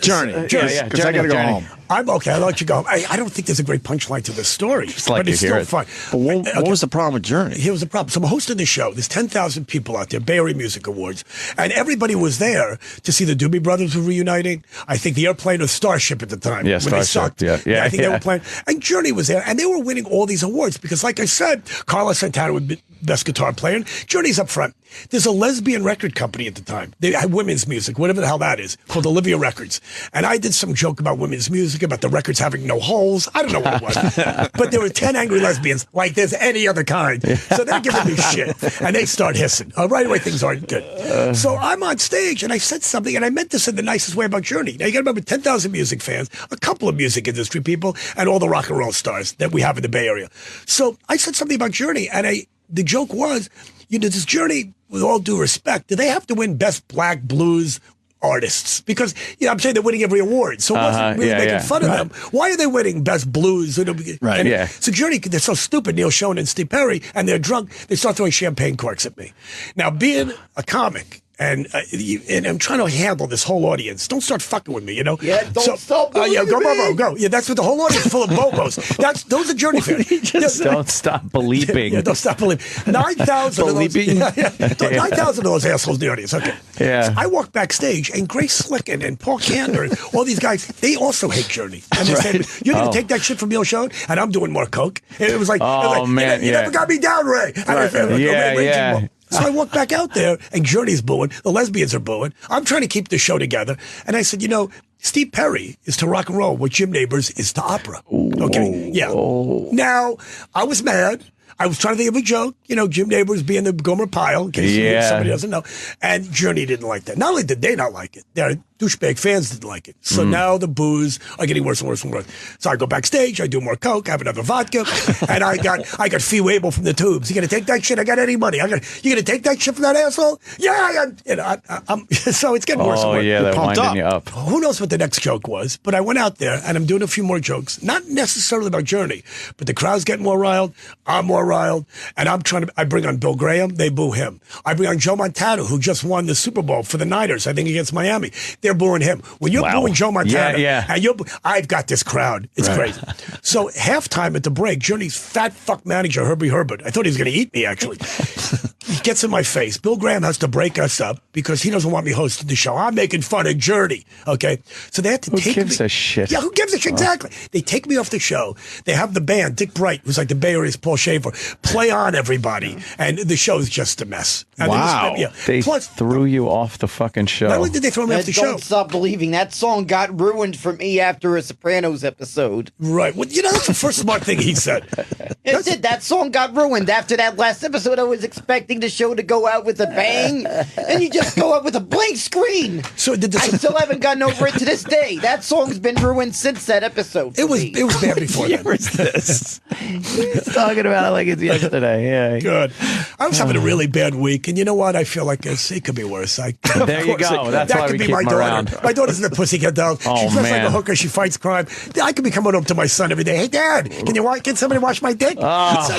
Journey. Yeah. Because I got to go Journey. home. I'm okay. I'll let you go. I don't think there's a great punchline to this story. Just like but to it's hear still it. fun. But what was the problem with Journey? Here was the problem. So I'm hosting the show. There's 10,000 people out there, Bay Area Music Awards, and everybody was there to see the Doobie Brothers were reuniting. I think the Airplane or Starship at the time. Yeah, when they Starship. sucked. Yeah, I think they were playing. And Journey was there, and they were winning all these awards because, like I said, Carlos Santana would be best guitar player. And Journey's up front. There's a lesbian record company at the time. They had women's music, whatever the hell that is, called Olivia Records. And I did some joke about women's music, about the records having no holes. I don't know what it was. But there were 10 angry lesbians like there's any other kind. So they're giving me shit. And they start hissing. Right away, things aren't good. So I'm on stage and I said something, and I meant this in the nicest way about Journey. Now you got to remember 10,000 music fans, a couple of music industry people, and all the rock and roll stars that we have in the Bay Area. So I said something about Journey, and the joke was, this Journey, with all due respect, do they have to win Best Black Blues Artists? Because, I'm saying they're winning every award. So it wasn't really making fun of them. Why are they winning Best Blues? Right, So Journey, they're so stupid, Neil Schon and Steve Perry, and they're drunk, they start throwing champagne corks at me. Now, being a comic, and I'm trying to handle this whole audience. Don't start fucking with me, Yeah, don't stop believing. Go, Bobo, go. Yeah, that's what the whole audience is full of Bobos. Those are Journey fans. Don't stop believing. Yeah, don't stop believing. 9,000 of those. 9,000 of those assholes in the audience. Okay. Yeah. So I walk backstage, and Grace Slicken and Paul Kander and all these guys, they also hate Journey. And they say, you're going to take that shit from Neil Schon? And I'm doing more coke. And it was like, man, you never got me down, Ray. Yeah. So I walk back out there, and Journey's booing. The lesbians are booing. I'm trying to keep the show together. And I said, Steve Perry is to rock and roll what Jim Nabors is to opera. Okay, yeah. Now, I was mad. I was trying to think of a joke. Jim Nabors being the Gomer Pyle, in case somebody doesn't know. And Journey didn't like that. Not only did they not like it, their douchebag fans didn't like it. So now the boos are getting worse and worse and worse. So I go backstage, I do more coke, I have another vodka, and I got Fee Waybill from the Tubes. You gonna take that shit? I got any money? You gonna take that shit from that asshole? Yeah, I'm so it's getting worse and worse. They're winding you up. Who knows what the next joke was? But I went out there and I'm doing a few more jokes, not necessarily about Journey, but the crowd's getting more riled. I'm more riled, and I bring on Bill Graham, they boo him. I bring on Joe Montana, who just won the Super Bowl for the Niners, I think against Miami. They're booing him. When you're booing Joe Montana, and I've got this crowd. It's crazy. So halftime at the break, Journey's fat fuck manager, Herbie Herbert, I thought he was going to eat me, actually. He gets in my face. Bill Graham has to break us up because he doesn't want me hosting the show. I'm making fun of Journey, okay? So they have to take me. Who gives a shit? Yeah, who gives a shit? Exactly. They take me off the show. They have the band, Dick Bright, who's like the Bay Area's Paul Schaefer, play on everybody, and the show's just a mess. And wow. They threw you off the fucking show. Not only did they throw me off the show. Don't stop believing. That song got ruined for me after a Sopranos episode. Right. Well, that's the first smart thing he said. It did. That song got ruined after that last episode. I was expecting the show to go out with a bang, and you just go out with a blank screen. So did I still haven't gotten over it to this day. That song's been ruined since that episode. It was bad before that. What year is this? He's talking about it like it's yesterday. Yeah. Good. I was having a really bad week, and you know what? I feel like it could be worse. There you go. That's that why could we be keep my him daughter. around. My daughter's in the Pussycat Dolls. Oh, She's dressed like man. a hooker. She fights crime. I could be coming home to my son every day. Hey, Dad, can somebody wash my dick? So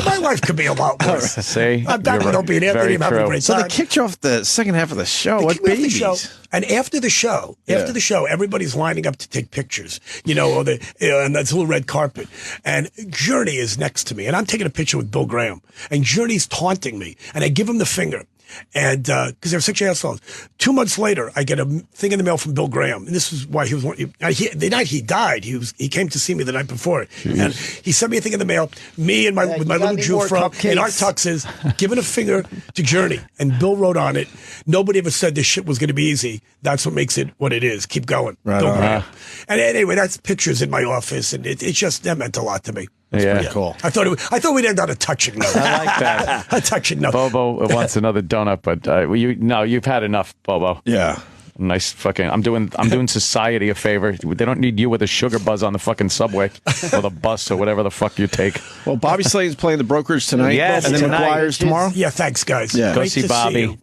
my life could be a lot worse. See? I'm back with Opie and Anthony. I'm having a great So time. they kicked you off the second half of the show. They What kicked me off the babies? show. And after the show, everybody's lining up to take pictures, or and that's a little red carpet. And Journey is next to me, and I'm taking a picture with Bill Graham, and Journey's taunting me, and I give him the finger. And because they're such assholes. 2 months later, I get a thing in the mail from Bill Graham, and this is why he was the night he died. He came to see me the night before, and he sent me a thing in the mail. Me and my little Jew fro in our tuxes, giving a finger to Journey, and Bill wrote on it. Nobody ever said this shit was going to be easy. That's what makes it what it is. Keep going, Right Bill on. Graham. And anyway, that's pictures in my office, and that meant a lot to me. Yeah. Cool. I thought we'd end on a touching note. I like that. A touching note. Bobo wants another donut, but you've had enough, Bobo. Yeah. Nice fucking. I'm doing society a favor. They don't need you with a sugar buzz on the fucking subway or the bus or whatever the fuck you take. Well, Bobby Slayton's playing the brokerage tonight. Yes, and then tonight. McGuire's tomorrow. Yeah, thanks, guys. Yeah. Go Great see to Bobby. you.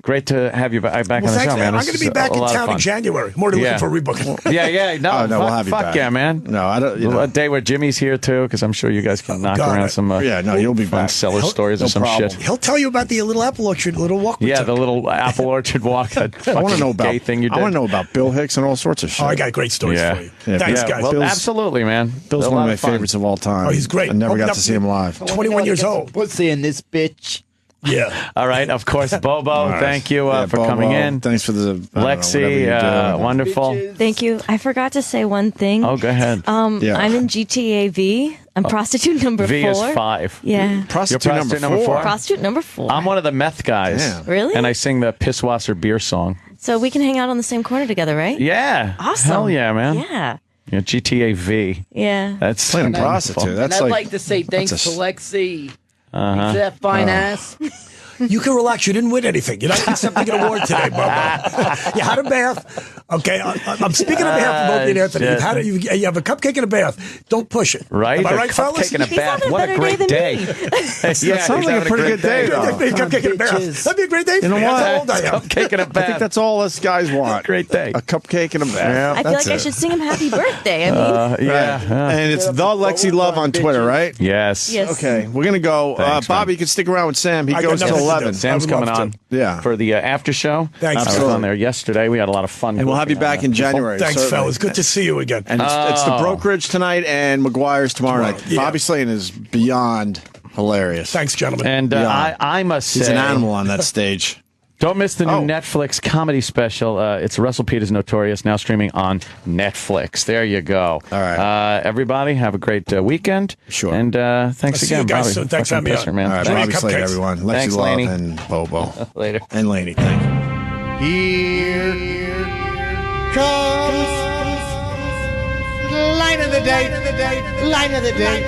Great to have you back on the Thanks, show, man. I'm This going to is be back a in lot of town in fun. January. I'm already looking for a rebooking. Yeah. No, Oh, no, we'll have you fuck back. yeah, man. No, I don't. A day where Jimmy's here too, because I'm sure you guys can knock God, around some. Yeah, no, you'll be fun back. cellar stories or no some problem. shit. He'll tell you about the little apple orchard, little walk. we Yeah, took. the little apple orchard walk. That I want to fucking know about. gay thing you did. I want to know about Bill Hicks and all sorts of shit. Oh, I got great stories Yeah. for you. Yeah, Thanks, yeah, guys. Well, Bill's- absolutely, man. Bill's A one lot of my fun. favorites of all time. Oh, he's great. I never Opened got up- to see him live. 21 years old. Pussy in this bitch. Yeah. All right, of course, Bobo. All right. Thank you Yeah, for Bobo, coming in. Thanks for the Lexi, wonderful. Thank you. I forgot to say one thing. Oh, go ahead. Yeah. I'm in GTA V. I'm prostitute number V 4. is 5. Yeah. Prostitute, You're prostitute number number 4. four? Prostitute number 4. I'm one of the meth guys. Yeah. Really? And I sing the Pisswasser beer song. So we can hang out on the same corner together, right? Yeah. Awesome. Hell yeah, man. Yeah. Yeah, GTA V. Yeah. That's Playing a wonderful. prostitute. And That's I'd like, like to say thanks that's to a- Lexi. For that fine ass. You can relax. You didn't win anything. You're not accepting an award today, Bobo. You had a bath. Okay, I'm speaking on behalf of Opie and Anthony. shit. You have a cupcake and a bath. Don't push it. Right? Am I A right, fellas? cupcake and a He's bath. having a What a better great day day. than me. Yeah, sounds like a having pretty great good day, though. Cupcake and a bath. Bitches. That'd be a great day. You know That's what? how old I am. Cupcake and a I bath. think that's all us guys want. Great day. A cupcake and a bath. I feel like I should sing him happy birthday. I mean, Yeah. And it's the Lexi Love on Twitter, right? Yes. yes. Okay, we're gonna go. Thanks, Bobby, man. you can stick around with Sam. He I got goes till nothing to do. 11. Sam's I would coming love on to. Yeah. for the after show. Thanks. I was Absolutely. on there yesterday. We had a lot of fun. And we'll have you back in January. Thanks, certainly. fellas. Good to see you again. And it's the brokerage tonight and McGuire's tomorrow night. Yeah. Bobby Slayton is beyond hilarious. Thanks, gentlemen. And Yeah. I must say, He's an animal on that stage. don't miss the new Oh. Netflix comedy special. It's Russell Peters Notorious, now streaming on Netflix. There you go. All right. Everybody, have a great weekend. Sure. And thanks I'll see again, you guys Bobby. soon. Thanks for Fucking having me pisser, on. man. All right, Enjoy your Bobby Slayton, cupcakes. everyone. Lexi Thanks, Love Laney. and Bobo. Later. And Laney, thank you. Light of the day. Light of the day.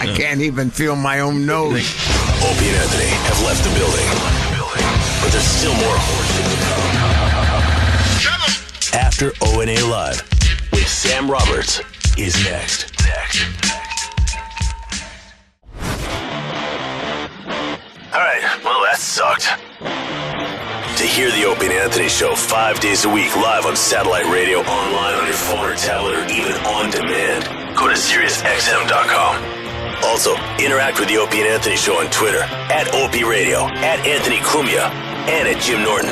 I can't even feel my own nose. Opie and Anthony have left the building. But there's still more After O&A Live with Sam Roberts is next. Alright, well that sucked. To hear the Opie and Anthony Show 5 days a week live on satellite radio, online on your phone or tablet, or even on demand, go to SiriusXM.com. Also, interact with the Opie and Anthony Show on Twitter, @Opie Radio, @Anthony Cumia, and @Jim Norton.